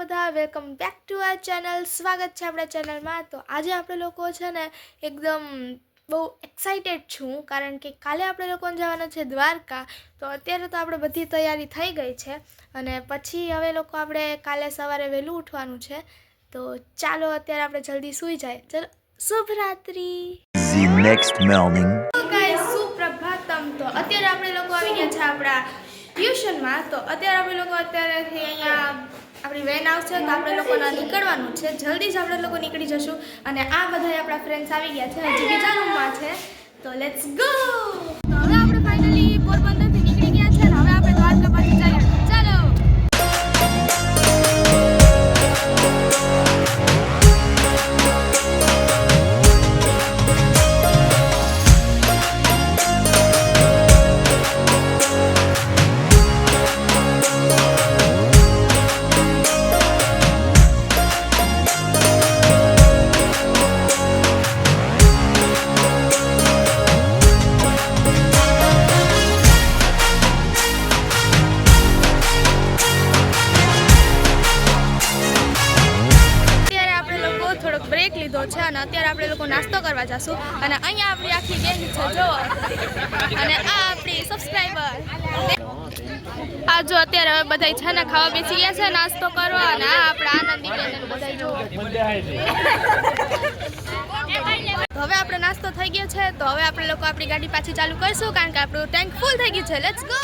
બધા welcome back to R channel. સ્વાગત છે આપણા ચેનલમાં। તો આજે આપણે લોકો છે ને એકદમ બહુ એક્સાઇટેડ છું, કારણ કે કાલે આપણે લોકોને જવાના છે દ્વારકા। તો અત્યારે તો આપણે બધી તૈયારી થઈ ગઈ છે અને પછી હવે લોકો આપણે કાલે સવારે વહેલું ઉઠવાનું છે। તો ચાલો અત્યારે આપણે જલ્દી સૂઈ જાય। ચલો, શુભ રાત્રિ। The next morning. ગાઈસ, સુપ્રભાતમ। તો અત્યારે આપણે લોકો આવી ગયા છે આપણા ટ્યુશનમાં। તો અત્યારે આપણે લોકો અત્યારેથી અહીંયા આપણી વેન આવશે તો આપણે લોકોને નીકળવાનું છે। જલ્દી જ આપણે લોકો નીકળી જશું અને આ બધા આપણા ફ્રેન્ડ્સ આવી ગયા છે, હજી બીજા રૂમમાં છે। તો લેટ્સ ગો। તો હવે આપણે ફાઇનલી પોરબંદરથી નીકળી ગયા છે અને હવે આપણે દ્વારકા બાજુ જઈએ। ચાલો। બ્રેક લીધો છે અને અત્યારે આપણે લોકો નાસ્તો કરવા જશું અને અહીંયા આપણી આખી ગેંગ છે, જો। અને આ આપણી સબસ્ક્રાઇબર આ જો અત્યારે હવે બધા છે ને ખાવા બેસી ગયા છે નાસ્તો કરવા, અને આ આપણા આનંદી બેન બધા જો। તો હવે આપણે નાસ્તો થઈ ગયો છે, તો હવે આપણે લોકો આપણી ગાડી પાછી ચાલુ કરીશું, કારણ કે આપણું ટેન્ક ફૂલ થઈ ગયું છે। Let's go.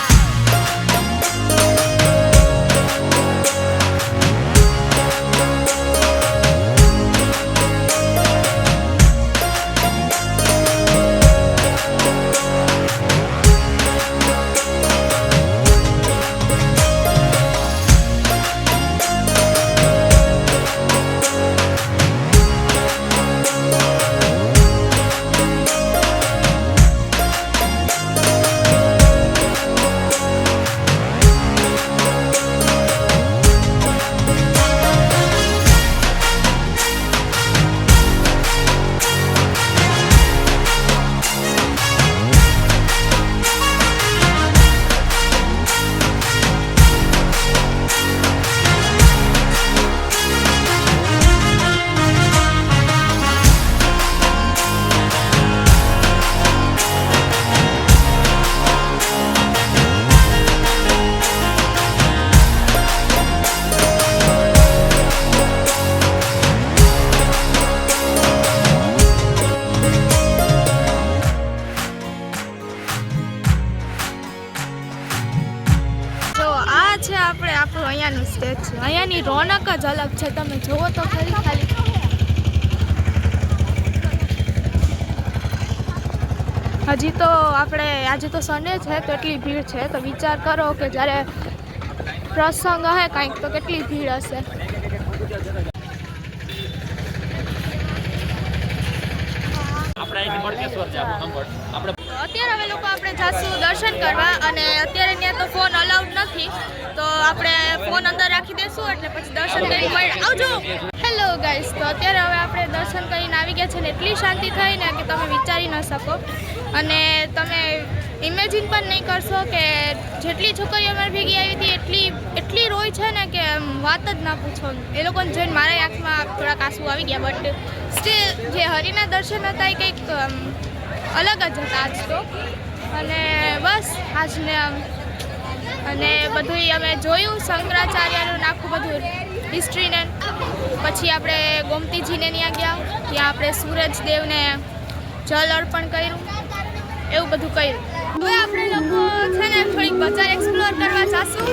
આપણું અહીંયાનું સ્ટેચ્યુ, અહીંયાની રોનક જ અલગ છે। તમે જુઓ તો ખરી ખાલી। હજી તો આપણે આજે તો સન્ડે છે તો એટલી ભીડ છે, તો વિચાર કરો કે જ્યારે પ્રસંગ હશે કંઈક તો કેટલી ભીડ હશે। અત્યારે હવે લોકો આપણે જાશું દર્શન કરવા, અને અત્યારે ત્યાં તો ફોન અલાઉડ નથી, તો આપણે ફોન અંદર રાખી દઈશું એટલે પછી દર્શન કરી મળે। આવજો। હેલો ગાઈસ, તો અત્યારે હવે આપણે દર્શન કરીને આવી ગયા છે ને એટલી શાંતિ થઈ ને કે તમે વિચારી ન શકો, અને તમે ઇમેજિન પણ નહીં કરશો કે જેટલી છોકરીઓ અમારી ભેગી આવી હતી એટલી રોય છે ને કે વાત જ ના પૂછો। એ લોકોને જોઈને મારા આંખમાં થોડાક આંસુ આવી ગયા, બટ સ્ટીલ જે હરિના દર્શન હતા એ કંઈક અલગ જ હતા આજ તો। અને બસ આજને અને બધું અમે જોયું શંકરાચાર્યનું આખું બધું હિસ્ટ્રીને। પછી આપણે ગોમતીજીને ત્યાં ગયા, ત્યાં આપણે સૂરજદેવને જલ અર્પણ કર્યું, એવું બધું કર્યું। હવે આપણે લોકો છે ને થોડીક બજાર એક્સપ્લોર કરવા જાશું।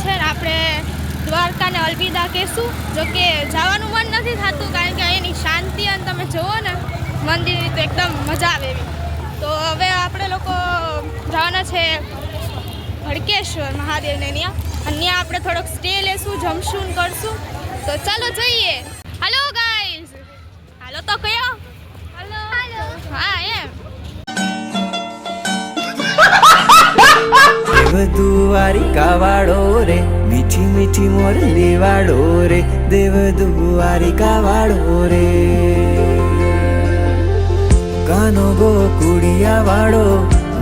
છે ને આપણે દ્વારકાને અલવિદા કહેશું. જો કે જવાનું મન નથી થતું કારણ કે અહીંની શાંતિ અને તમે જુઓ ને મંદિરની તો એકદમ મજા આવે એવી. તો હવે આપણે લોકો જવાના છે ભડકેશ્વર મહાદેવને ત્યાં, અને ત્યાં આપણે થોડોક સ્ટે લેશું, જમશું ને કરશું. તો ચાલો જઈએ. હાલો ગાઈઝ, હાલો તો કયો હાલો. હા એમ દેવદુઆરિકા વાળો રે, મીઠી મીઠી મોરલી વાળો રે, દેવદુઆરિકા વાળો રે, કાનો ગોકુડિયા વાળો,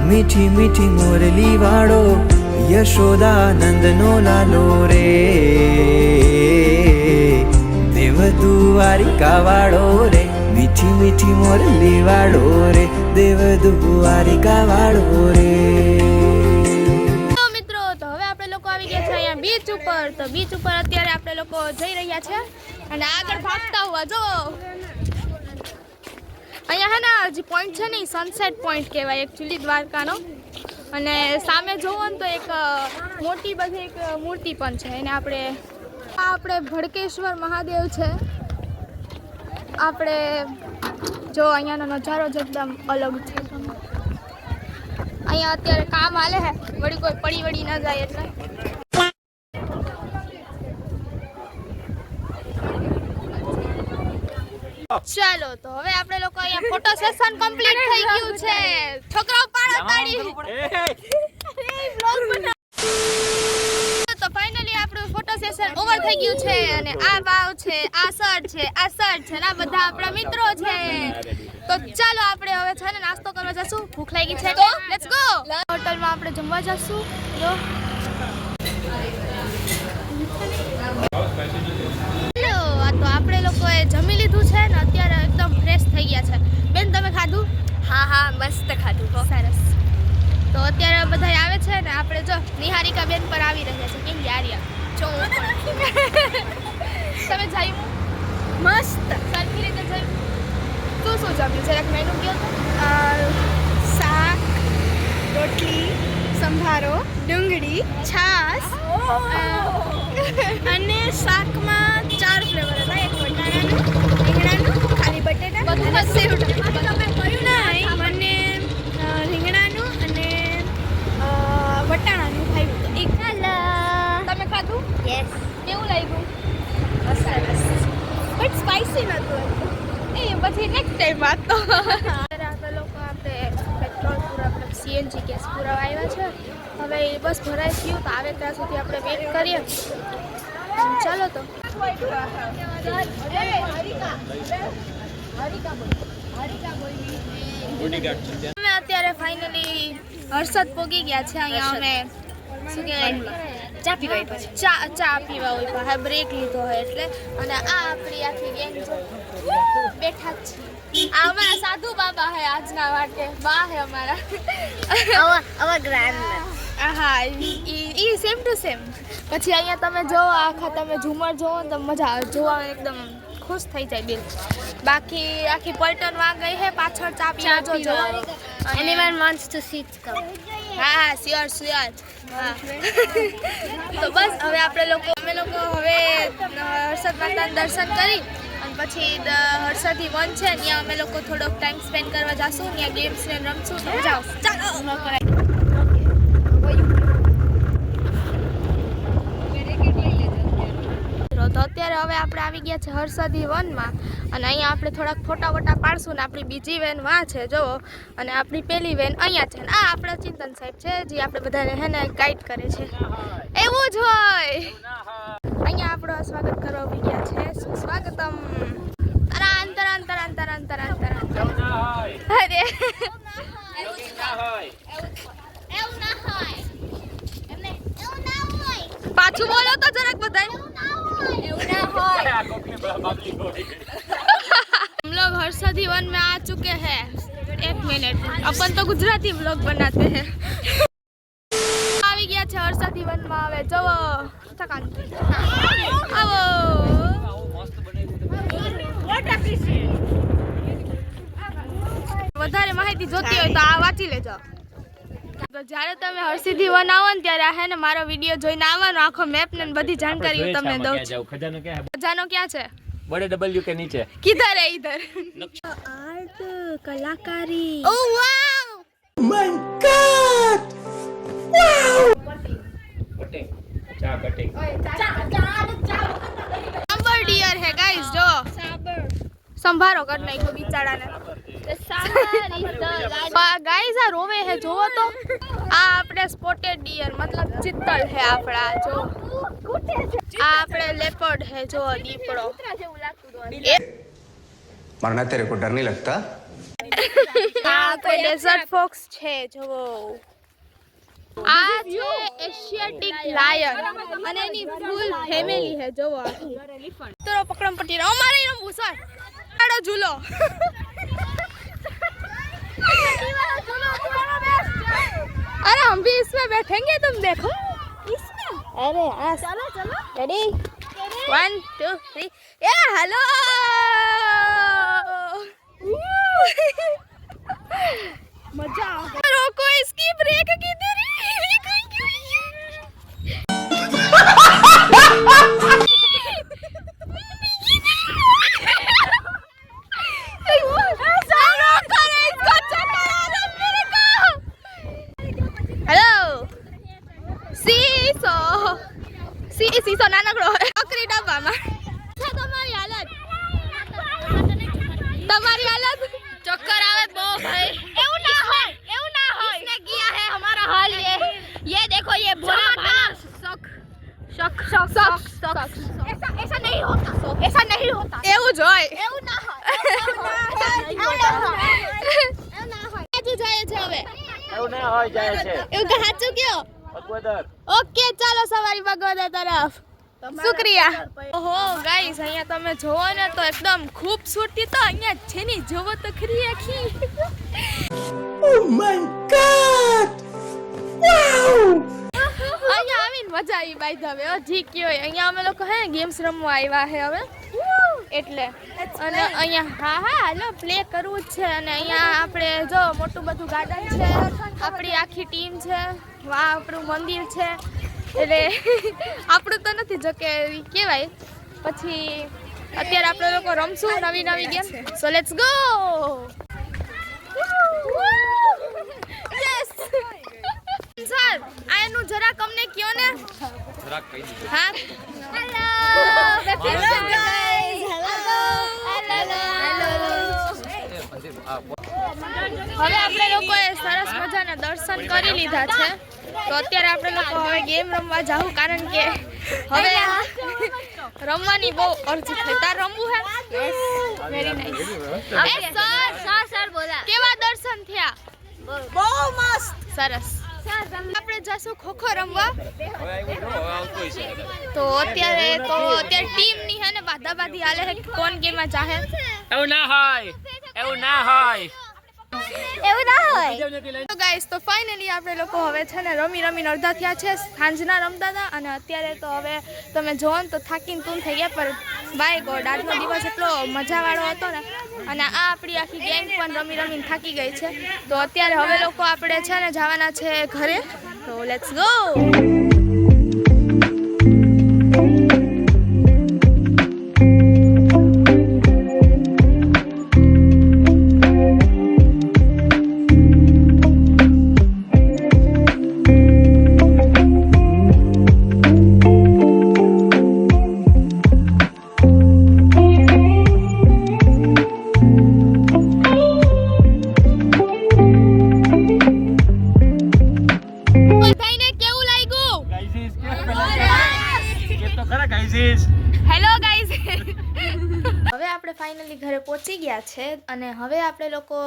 મીઠી મીઠી મોરલી વાળો, યશોદાનંદનો લાલો રે, દેવદુઆરિકા વાળો રે, મીઠી મીઠી મોરલી વાળો રે, દેવદુઆરિકા વાળો રે. આવી ગયા છે અહીંયા બીચ ઉપર. તો બીચ ઉપર અત્યારે આપણે લોકો જઈ રહ્યા છે અને આગળ ભાગતા હોવા જો અહીંયા હે ને જે પોઈન્ટ છે ને સનસેટ પોઈન્ટ કહેવાય એકચ્યુઅલી દ્વારકાનો. અને સામે જોવો ને તો એક મોટી બધી એક મૂર્તિ પણ છે એને આપણે ભડકેશ્વર મહાદેવ છે. આપણે જો અહીંયાનો નજારો જ એકદમ અલગ છે. અહીંયા અત્યારે કામ હાલે છે, વળી કોઈ પડી વળી ન જાય એટલે. ચાલો તો હવે આપણે લોકો અહીંયા ફોટો સેશન કમ્પ્લીટ થઈ ગયું છે. છોકરાઓ પાડો તાળી. તો ફાઇનલી આપણું ફોટો સેશન ઓવર થઈ ગયું છે અને આ વાવ છે, આ સર છે, આ સર છે, આ બધા આપણા મિત્રો છે. તો ચાલો આપણે હવે છે ને નાસ્તો કરવા જશું. ભૂખ લાગી છે તો લેટ્સ ગો. હોટલમાં આપણે જમવા જશું. જો હેલો, આ તો આપણે લોકોએ જમી લીધું છે ને અત્યારે એકદમ ફ્રેશ થઈ ગયા છે. બેન તમે ખાધું? હા મસ્ત ખાધું હો. સરસ. તો અત્યારે બધા આવે છે ને આપણે જો નિહારિકા બેન પર આવી રહ્યા છે. કેમ યારિયા જો તમે જમ્યું? મસ્ત સરખી રીતે જમ્યું? શું જમ્યું છે? એક મેનુ કહો તો. શાક, રોટલી, સંભારો, ડુંગળી, છાશ અને શાકમાં 4 ફ્લેવર હતા. એક બટાટાનું, રીંગણાનું, ખાલી બટેટા બધું અને સેવ તમે ટમેટા. નહીં, મને રીંગણાનું અને વટાણાનું ખાયું હતું. એક તમે ખાધું? યસ કેવું લાગ્યું? સરસ બટ સ્પાઇસી નહોતું. એ પછી નેક્સ્ટ ટાઈમ વાત તો. અત્યારે આપણે લોકો આપણે પેટ્રોલ પૂરા આપણે સીએનજી ગેસ પૂરા આવ્યા છે. હવે એ બસ ભરાઈ ગયું તો આવે ત્યાં સુધી આપણે વેઇટ કરીએ. ચાલો તો. અમે અત્યારે ફાઇનલી હર્ષદ પોગી ગયા છે. અહીંયા અમે શું કહેવાય ચા પીવાય પછી ચા પીવા હોય તો હા બ્રેક લીધો હોય એટલે. અને આ આપણી આખી ગેંગ જો બેઠા જ છે. આ અમારા સાધુ બાબા હે આજના માટે. બા હે અમારા. અવા ગ્રાન્ડ હા ઈ સેમ ટુ સેમ. પછી અહીંયા તમે જો આખા તમે ઝુમર જોવો ને તો મજા આવે જોવા, એકદમ ખુશ થઈ જાય દિલ. બાકી આખી પલટન માં ગઈ હે પાછળ ચા પીવા જો. anyone wants to sit come. હા શ્યોર શ્યોર. હા તો બસ હવે અમે લોકો હવે હર્ષદ માતાના દર્શન કરી અને પછી હર્ષદી વન છે ત્યાં અમે લોકો થોડોક ટાઈમ સ્પેન્ડ કરવા જશું. ત્યાં ગેમ્સ ને રમશું તો મજા આવશે. ચાલો તો અત્યારે હવે આપણે આવી ગયા છે હર્ષદી વનમાં અને અહીંયા આપણે થોડાક ફોટા વોટા પાડશું ને આપણી બીજી વેન વાં છે જુઓ અને આપણી પેલી વેન અહીંયા છે. આ આપણા ચિંતન સાહેબ છે જે આપણે બધાને હે ને ગાઈડ કરે છે. એવું જ હોય. અહીંયા આપણો સ્વાગત કરવા આવી ગયા છે. સુસ્વાગતમ. તરાન તરાન તરાન તરાન તરાન તરાન. અરે પાછું બોલો તો જરાક બધાય. हम लोग हर्षदी वन में आ चुके हैं. 1 मिनट अपन तो गुजराती व्लॉग बनाते हैं. આવી ગયા છે હર્ષદી વન માં. હવે જવો થકાન આવો. વધારે માહિતી જોતી હોય તો આ વાંચી લેજો. તો જ્યારે તમે હરસિદ્ધિ બનાવો ને ત્યારે હે ને મારો વિડીયો જોઈને આવવાનો, આખો મેપ ને બધી જાણકારી હું તમને દઉં છું. खजाना क्या है? ખજાનો ક્યાં છે? बड़े डब्ल्यू के नीचे. કિધર હે ઇધર? આર્ટ કલાકારી. Oh wow! कटिंग. चा कटिंग. સાંભર ડિયર હે ગાઈસ, જો સંભારો કર નાખ્યો બિચારાને. ગાઈસ આ રોવે હે, જોવો તો. આ આપણે સ્પોટેડ ડિયર મતલબ ચિત્તલ હે આપણા, જો. આ આપણે લેપર્ડ હે, જો દીપડો. मरना तेरे को डर नहीं लगता? આ કોઈ ડેઝર્ટ ફોક્સ છે, જોવો. આ છે એશિયાટિક લાયન અને એની ફૂલ ફેમિલી હે, જોવો. તો પકડમ પટ્ટી અમારે રમવું સર. આડો ઝૂલો. अरे हम भी इसमें बैठेंगे, तुम देखो इसमें. अरे हाँ, चलो चलो, रेडी 1 2 3 ये हेलो. मजा आ गया. रोको, इसकी ब्रेक किधर है? સીસો નાનકડો બકરી ડબ્બામાં. તમારી હાલત ચક્કર આવે બહુ ભાઈ. એવું ના હોય. इसने किया है हमारा हाल ये देखो ये भोला भाला शक ऐसा नहीं होता એવું જ હોય. એવું ના હોય. સાચું જાય છે હવે. એવું ના હોય જાય છે. એવું કે સાચું કયો? અગવદર. ઓકે ચાલો સવારી બગોદા તરફ. શુક્રિયા. ઓહો ગાઈસ, અહીંયા તમે જોવો ને તો એકદમ ખૂબસૂરતી તો અહીંયા છે ને, જોવો તો ખરી આખી. Oh my god! Wow! અહીંયા આવીને મજા આવી બાઈ હવે. જી કયો અહીંયા અમે લોકો હે ગેમ્સ રમવા આવ્યા હે હવે એટલે. અને અહીંયા હા હાલો પ્લે કરવું જ છે. અને અહીંયા આપણે જો મોટું બધું ગાર્ડન છે, આપણી આખી ટીમ છે, વાહ આપણું મંદિર છે. એટલે આપણું તો નથી, જો કે કહેવાય. પછી અત્યારે આપણે લોકો રમશું નવી game. So let's go. Yes sir, આનું જરાક અમને કયો ને. જરાક કહી દીધું. હા હેલો ગાઈસ. હવે આપણે લોકોએ સરસ મજાના દર્શન કરી લીધા છે. તો અત્યારે આપણે લોકો હવે ગેમ રમવા જાવું, કારણ કે હવે રમવાની બહુ અર્જ છે. તાર રમવું હે? Very nice. સર બોલા કેવા દર્શન થયા? બહુ મસ્ત, સરસ. આપણે જશું ખોખો રમવા. તો અત્યારે ટીમ ની હે ને બાધાબાધી હાલે છે, કોણ ગેમમાં જાહે. એવું ના હોય. તો ગાઈસ, તો ફાઇનલી આપણે લોકો હવે છે ને રમીને અડધા થયા છે. સાંજના રમતા હતા અને અત્યારે તો હવે તમે જોવો ને તો થાકીને તૂન થઈ ગયા. પર બાય ગોડ આજનો દિવસ એટલો મજાવાળો હતો ને. અને આ આપણી આખી ગેંગ પણ રમીને થાકી ગઈ છે. તો અત્યારે હવે લોકો આપણે છે ને જવાના છે ઘરે. તો લેટ્સ ગો. Hello guys. હવે આપણે ફાઇનલી ઘરે પહોંચી ગયા છે અને હવે આપણે લોકો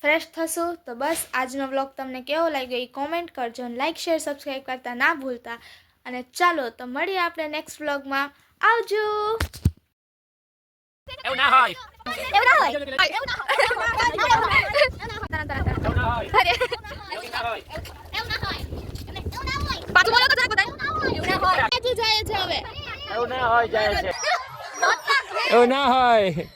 ફ્રેશ થશું. તો બસ આજનો વ્લોગ તમને કેવો લાગ્યો એ કોમેન્ટ કરજો અને લાઈક શેર સબસ્ક્રાઈબ કરતા ના ભૂલતા. અને ચાલો તો મળીએ આપણે નેક્સ્ટ વ્લોગમાં. આવજો. એવું ના હોય. પાછું બોલો તો જરાક બતાય. જાય છે હવે. એવું ના હોય જાય છે. એવું ના હોય.